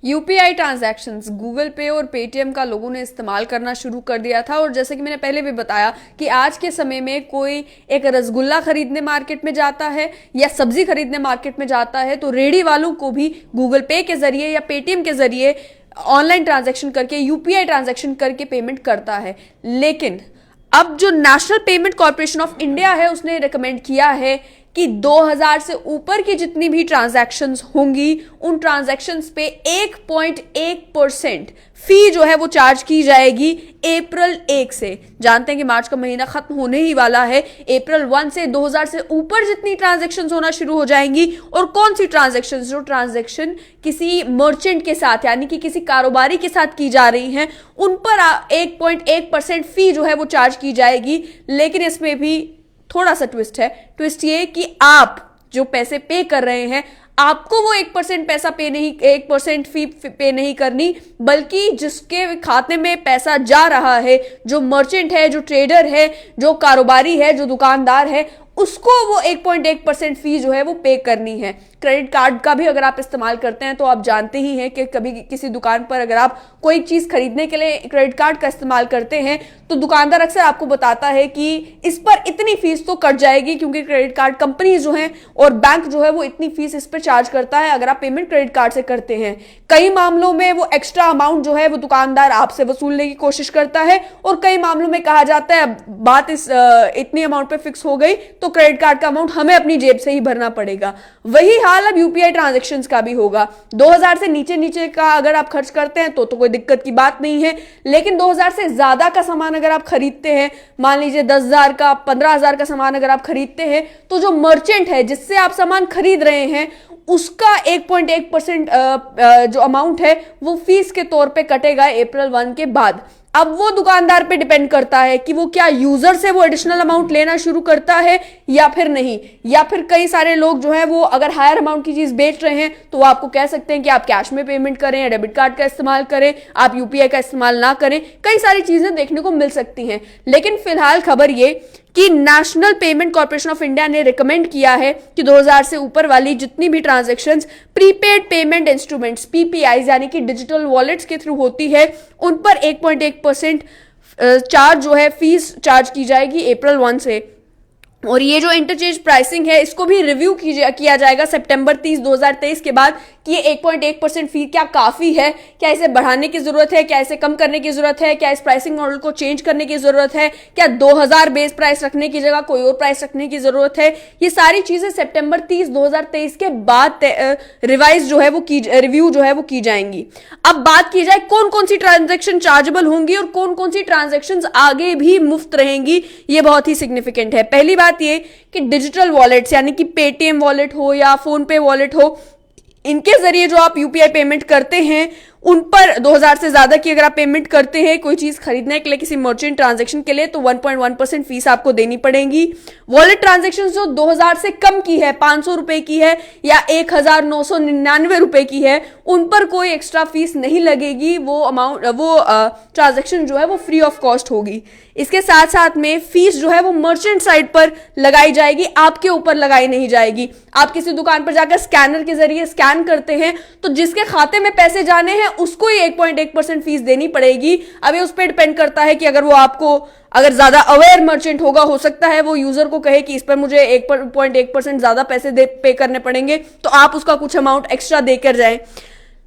UPI transactions Google पे और Paytm का लोगों ने इस्तेमाल करना शुरू कर दिया था। और जैसे कि मैंने पहले भी बताया कि आज के समय में कोई एक रसगुल्ला खरीदने मार्केट में जाता है या सब्जी खरीदने मार्केट में जाता है तो रेडी वालों को भी गूगल पे के जरिए या पेटीएम के जरिए ऑनलाइन ट्रांजैक्शन करके यूपीआई ट्रांजैक्शन करके पेमेंट करता है। लेकिन अब जो national payment corporation of India है उसने रिकमेंड किया है कि 2000 से ऊपर की जितनी भी ट्रांजैक्शंस होंगी उन ट्रांजैक्शंस पे 1.1% फी जो है वो चार्ज की जाएगी अप्रैल 1 से। जानते हैं कि मार्च का महीना खत्म होने ही वाला है। अप्रैल 1 से 2000 से ऊपर जितनी ट्रांजैक्शंस होना शुरू हो जाएंगी। और कौन सी ट्रांजैक्शंस? जो ट्रांजैक्शन किसी मर्चेंट के साथ यानी कि किसी कारोबारी के साथ की जा रही हैं उन पर 1.1% फी जो है वो चार्ज की जाएगी। लेकिन इसमें भी थोड़ा सा ट्विस्ट है। ट्विस्ट ये कि आप जो पैसे पे कर रहे हैं आपको वो 1% पैसा पे नहीं 1% फी पे नहीं करनी, बल्कि जिसके खाते में पैसा जा रहा है, जो मर्चेंट है, जो ट्रेडर है, जो कारोबारी है, जो दुकानदार है, उसको वो 1.1% फी जो है वो पे करनी है। क्रेडिट कार्ड का भी अगर आप इस्तेमाल करते हैं तो आप जानते ही हैं कि कभी किसी दुकान पर अगर आप कोई चीज खरीदने के लिए क्रेडिट कार्ड का इस्तेमाल करते हैं तो दुकानदार अक्सर आपको बताता है कि इस पर इतनी फीस तो कट जाएगी, क्योंकि क्रेडिट कार्ड कंपनी जो है और बैंक जो है वो इतनी फीस इस पर चार्ज करता है अगर आप पेमेंट क्रेडिट कार्ड से करते हैं। कई मामलों में वो एक्स्ट्रा अमाउंट जो है वो दुकानदार आपसे वसूलने की कोशिश करता है और कई मामलों में कहा जाता है बात इस इतनी अमाउंट पे फिक्स हो गई तो क्रेडिट कार्ड का अमाउंट हमें अपनी जेब से ही भरना पड़ेगा। वही हाल अब यूपीआई ट्रांजैक्शंस का भी होगा। 2000 से नीचे का अगर आप खर्च करते हैं तो कोई दिक्कत की बात नहीं है, लेकिन 2000 से ज्यादा का सामान अगर आप खरीदते हैं, मान लीजिए 10,000 का 15,000 का सामान अगर आप खरीदते हैं तो जो मर्चेंट है जिससे आप सामान खरीद रहे हैं उसका 1.1% जो अमाउंट है वो फीस के तौर पे कटेगा अप्रैल 1 के बाद। अब वो दुकानदार पे डिपेंड करता है कि वो क्या यूजर से वो एडिशनल अमाउंट लेना शुरू करता है या फिर नहीं। या फिर कई सारे लोग जो है वो अगर हायर अमाउंट की चीज बेच रहे हैं तो वो आपको कह सकते हैं कि आप कैश में पेमेंट करें या डेबिट कार्ड का इस्तेमाल करें, आप यूपीआई का इस्तेमाल ना करें। कई सारी चीजें देखने को मिल सकती हैं। लेकिन फिलहाल खबर ये कि national payment corporation of India ने रिकमेंड किया है कि 2000 से ऊपर वाली जितनी भी transactions prepaid payment instruments PPI यानी कि डिजिटल वॉलेट्स के थ्रू होती है उन पर 1.1% चार्ज जो है फीस चार्ज की जाएगी अप्रैल 1 से। और ये जो इंटरचेंज प्राइसिंग है इसको भी रिव्यू किया जाएगा सितंबर 30, 2023 के बाद कि ये 1.1% फी क्या काफी है, क्या इसे बढ़ाने की जरूरत है, क्या इसे कम करने की जरूरत है, क्या इस प्राइसिंग मॉडल को चेंज करने की जरूरत है, क्या 2000 बेस प्राइस रखने की जगह कोई और प्राइस रखने की जरूरत है। ये सारी चीजें सितंबर 30, 2023 के बाद रिवाइज जो है वो रिव्यू जो है वो की जाएंगी। अब बात की जाए कौन कौन सी ट्रांजेक्शन चार्जेबल होंगी और कौन कौन सी ट्रांजेक्शन आगे भी मुफ्त रहेंगी, ये बहुत ही सिग्निफिकेंट है। पहली बात ये कि डिजिटल वॉलेट्स यानी कि पेटीएम वॉलेट हो या फोन पे वॉलेट हो, इनके जरिए जो आप यूपीआई पेमेंट करते हैं उन पर 2000 से ज्यादा की अगर आप पेमेंट करते हैं कोई चीज खरीदने के लिए किसी मर्चेंट ट्रांजैक्शन के लिए तो 1.1% फीस आपको देनी पड़ेगी। वॉलेट ट्रांजैक्शन जो 2000 से कम की है, 500 रुपए की है या 1999 रुपए की है, उन पर कोई एक्स्ट्रा फीस नहीं लगेगी। वो ट्रांजैक्शन जो है वो फ्री ऑफ कॉस्ट होगी। इसके साथ साथ में फीस जो है वो मर्चेंट साइड पर लगाई जाएगी, आपके ऊपर लगाई नहीं जाएगी। आप किसी दुकान पर जाकर स्कैनर के जरिए स्कैन करते हैं तो जिसके खाते में पैसे जाने हैं उसको ही 1.1% फीस देनी पड़ेगी। अब ये उस पर डिपेंड करता है कि अगर वो आपको अगर ज्यादा अवेयर मर्चेंट होगा, हो सकता है वो यूजर को कहे कि इस पर मुझे 1.1% ज्यादा पैसे पे करने पड़ेंगे तो आप उसका कुछ अमाउंट एक्स्ट्रा देकर जाएं।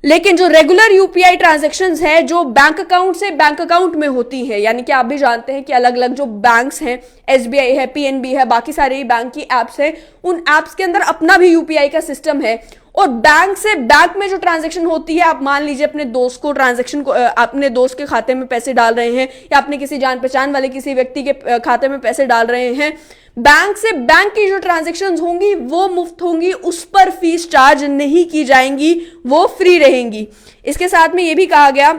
लेकिन जो रेगुलर यूपीआई ट्रांजैक्शंस है जो बैंक अकाउंट से बैंक अकाउंट में होती है, यानी कि आप भी जानते हैं कि अलग अलग जो बैंक्स हैं, एसबीआई है, पीएनबी है, बाकी सारे बैंक की एप्स हैं, उन एप्स के अंदर अपना भी यूपीआई का सिस्टम है। और बैंक से बैंक में जो ट्रांजैक्शन होती है, आप मान लीजिए अपने दोस्त को अपने दोस्त के खाते में पैसे डाल रहे हैं या अपने किसी जान पहचान वाले किसी व्यक्ति के खाते में पैसे डाल रहे हैं, बैंक से बैंक की जो ट्रांजैक्शंस होंगी वो मुफ्त होंगी, उस पर फीस चार्ज नहीं की जाएंगी, वो फ्री रहेंगी। इसके साथ में ये भी कहा गया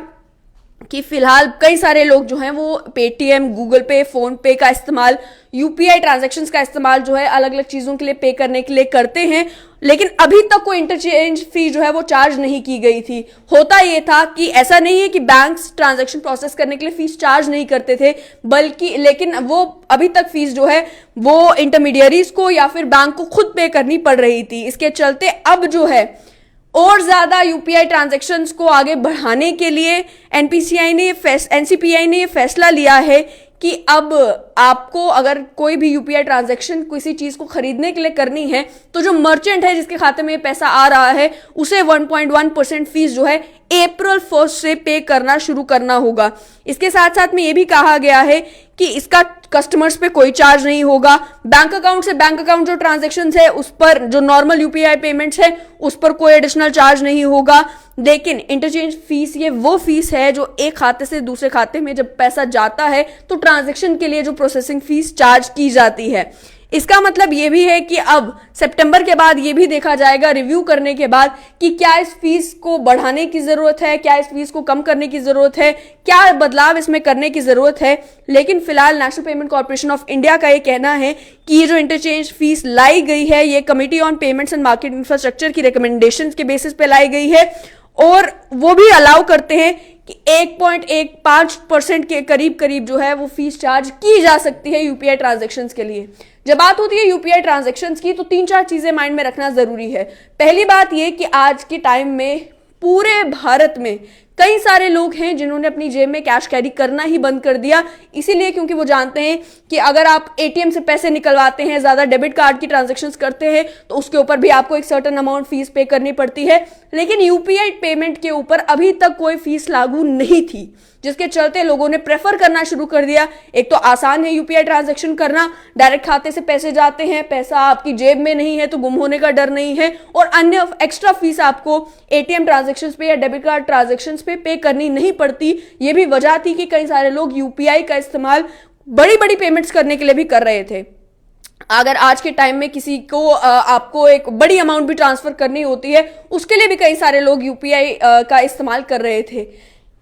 कि फिलहाल कई सारे लोग जो हैं वो पेटीएम, गूगल पे, फोन पे का इस्तेमाल, यूपीआई ट्रांजैक्शंस का इस्तेमाल जो है अलग अलग चीजों के लिए पे करने के लिए करते हैं, लेकिन अभी तक कोई इंटरचेंज फी जो है वो चार्ज नहीं की गई थी। होता ये था कि ऐसा नहीं है कि बैंक्स ट्रांजैक्शन प्रोसेस करने के लिए फीस चार्ज नहीं करते थे, बल्कि लेकिन वो अभी तक फीस जो है वो इंटरमीडियरीज को या फिर बैंक को खुद पे करनी पड़ रही थी। इसके चलते अब जो है और ज्यादा यूपीआई ट्रांजैक्शंस को आगे बढ़ाने के लिए एनसीपीआई ने ये फैसला लिया है कि अब आपको अगर कोई भी यूपीआई ट्रांजैक्शन किसी चीज को खरीदने के लिए करनी है तो जो मर्चेंट है जिसके खाते में ये पैसा आ रहा है उसे 1.1% फीस जो है अप्रैल 1 से पे करना शुरू करना होगा। इसके साथ साथ में ये भी कहा गया है कि इसका कस्टमर्स पे कोई चार्ज नहीं होगा। बैंक अकाउंट से बैंक अकाउंट जो ट्रांजैक्शन है उस पर जो नॉर्मल यूपीआई पेमेंट्स है उस पर कोई एडिशनल चार्ज नहीं होगा। लेकिन इंटरचेंज फीस ये वो फीस है जो एक खाते से दूसरे खाते में जब पैसा जाता है तो ट्रांजैक्शन के लिए जो प्रोसेसिंग फीस चार्ज की जाती है। इसका मतलब ये भी है कि अब सितंबर के बाद ये भी देखा जाएगा रिव्यू करने के बाद कि क्या इस फीस को बढ़ाने की जरूरत है, क्या इस फीस को कम करने की जरूरत है, क्या बदलाव इसमें करने की जरूरत है। लेकिन फिलहाल national payment corporation of India का ये कहना है कि ये जो इंटरचेंज फीस लाई गई है ये committee on payments and market infrastructure की रिकमेंडेशन के बेसिस पे लाई गई है और वो भी अलाउ करते हैं कि 1.15% के करीब जो है वो फीस चार्ज की जा सकती है यूपीआई ट्रांजैक्शंस के लिए। जब बात होती है यूपीआई ट्रांजैक्शंस की तो 3-4 चीजें माइंड में रखना जरूरी है। पहली बात ये कि आज के टाइम में पूरे भारत में कई सारे लोग हैं जिन्होंने अपनी जेब में कैश कैरी करना ही बंद कर दिया, इसीलिए क्योंकि वो जानते हैं कि अगर आप एटीएम से पैसे निकलवाते हैं, ज्यादा डेबिट कार्ड की ट्रांजैक्शंस करते हैं तो उसके ऊपर भी आपको एक सर्टेन अमाउंट फीस पे करनी पड़ती है। लेकिन यूपीआई पेमेंट के ऊपर अभी तक कोई फीस लागू नहीं थी, जिसके चलते लोगों ने प्रेफर करना शुरू कर दिया। एक तो आसान है यूपीआई ट्रांजैक्शन करना, डायरेक्ट खाते से पैसे जाते हैं, पैसा आपकी जेब में नहीं है तो गुम होने का डर नहीं है और अन्य एक्स्ट्रा फीस आपको एटीएम ट्रांजैक्शंस पे या डेबिट कार्ड ट्रांजैक्शंस पे करनी नहीं पड़ती। ये भी वजह थी कि कई सारे लोग यूपीआई का इस्तेमाल बड़ी बड़ी पेमेंट्स करने के लिए भी कर रहे थे। अगर आज के टाइम में किसी को आपको एक बड़ी अमाउंट भी ट्रांसफर करनी होती है उसके लिए भी कई सारे लोग यूपीआई का इस्तेमाल कर रहे थे।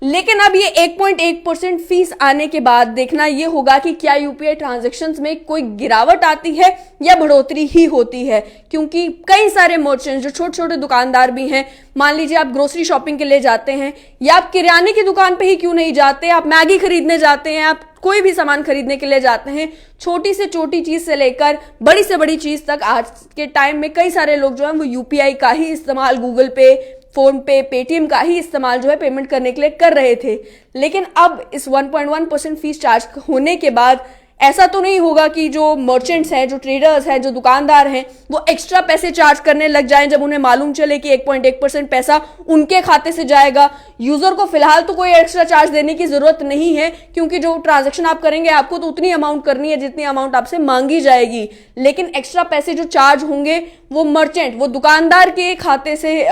लेकिन अब ये 1.1% फीस आने के बाद देखना ये होगा कि क्या यूपीआई ट्रांजैक्शंस में कोई गिरावट आती है या बढ़ोतरी ही होती है, क्योंकि कई सारे मर्चेंट्स जो छोटे छोटे दुकानदार भी हैं, मान लीजिए आप ग्रोसरी शॉपिंग के लिए जाते हैं या आप किराने की दुकान पे ही क्यों नहीं जाते, आप मैगी खरीदने जाते हैं, आप कोई भी सामान खरीदने के लिए जाते हैं, छोटी से छोटी चीज से लेकर बड़ी से बड़ी चीज तक आज के टाइम में कई सारे लोग जो है वो यूपीआई का ही इस्तेमाल, गूगल पे, फोन पे, पेटीएम का ही इस्तेमाल जो है पेमेंट करने के लिए कर रहे थे। लेकिन अब इस 1.1% फीस चार्ज होने के बाद ऐसा तो नहीं होगा कि जो मर्चेंट्स हैं, जो ट्रेडर्स हैं, जो दुकानदार हैं वो एक्स्ट्रा पैसे चार्ज करने लग जाएं जब उन्हें मालूम चले कि 1.1% पैसा उनके खाते से जाएगा। यूजर को फिलहाल तो कोई एक्स्ट्रा चार्ज देने की जरूरत नहीं है, क्योंकि जो ट्रांजैक्शन आप करेंगे आपको तो उतनी अमाउंट करनी है जितनी अमाउंट आपसे मांगी जाएगी। लेकिन एक्स्ट्रा पैसे जो चार्ज होंगे वो मर्चेंट, वो दुकानदार के खाते से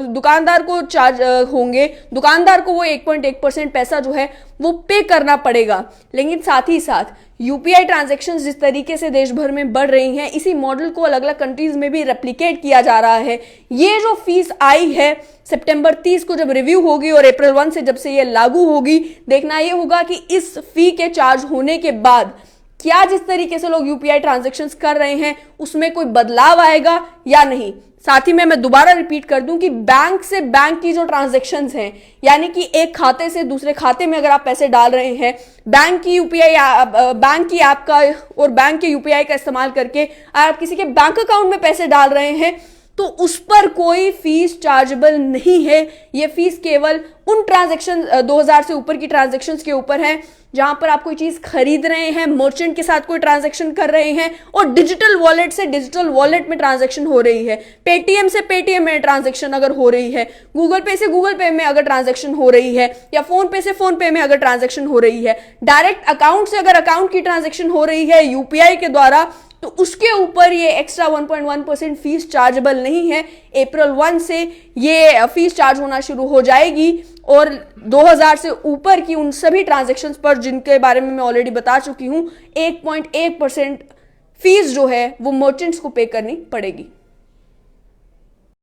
दुकानदार को चार्ज होंगे, दुकानदार को वो 1.1% पैसा जो है वो पे करना पड़ेगा। लेकिन साथ ही साथ यूपीआई ट्रांजैक्शंस जिस तरीके से देश भर में बढ़ रही हैं, इसी मॉडल को अलग अलग कंट्रीज में भी रेप्लिकेट किया जा रहा है। ये जो फीस आई है सितंबर 30 को जब रिव्यू होगी और अप्रैल 1 से जब से ये लागू होगी, देखना ये होगा कि इस फी के चार्ज होने के बाद क्या जिस तरीके से लोग यूपीआई ट्रांजैक्शंस कर रहे हैं उसमें कोई बदलाव आएगा या नहीं। साथ ही में मैं दोबारा रिपीट कर दूं कि बैंक से बैंक की जो ट्रांजैक्शंस हैं, यानी कि एक खाते से दूसरे खाते में अगर आप पैसे डाल रहे हैं, बैंक की ऐप का और बैंक के यूपीआई का इस्तेमाल करके आप किसी के बैंक अकाउंट में पैसे डाल रहे हैं तो उस पर कोई फीस चार्जेबल नहीं है। ये फीस केवल उन ट्रांजैक्शन 2000 से ऊपर की ट्रांजैक्शंस के ऊपर है जहां पर आप कोई चीज खरीद रहे हैं, मर्चेंट के साथ कोई ट्रांजैक्शन कर रहे हैं और डिजिटल वॉलेट से डिजिटल वॉलेट में ट्रांजैक्शन हो रही है, पेटीएम से पेटीएम में ट्रांजैक्शन अगर हो रही है, गूगल पे से गूगल पे में अगर ट्रांजैक्शन हो रही है या फोन पे से फोन पे में अगर ट्रांजैक्शन हो रही है, डायरेक्ट अकाउंट से अगर अकाउंट की ट्रांजैक्शन हो रही है यूपीआई के द्वारा, तो उसके ऊपर ये एक्स्ट्रा 1.1% फीस चार्जेबल नहीं है। अप्रैल 1 से ये फीस चार्ज होना शुरू हो जाएगी और 2000 से ऊपर की उन सभी ट्रांजैक्शंस पर जिनके बारे में मैं ऑलरेडी बता चुकी हूं 1.1% फीस जो है वो मर्चेंट्स को पे करनी पड़ेगी।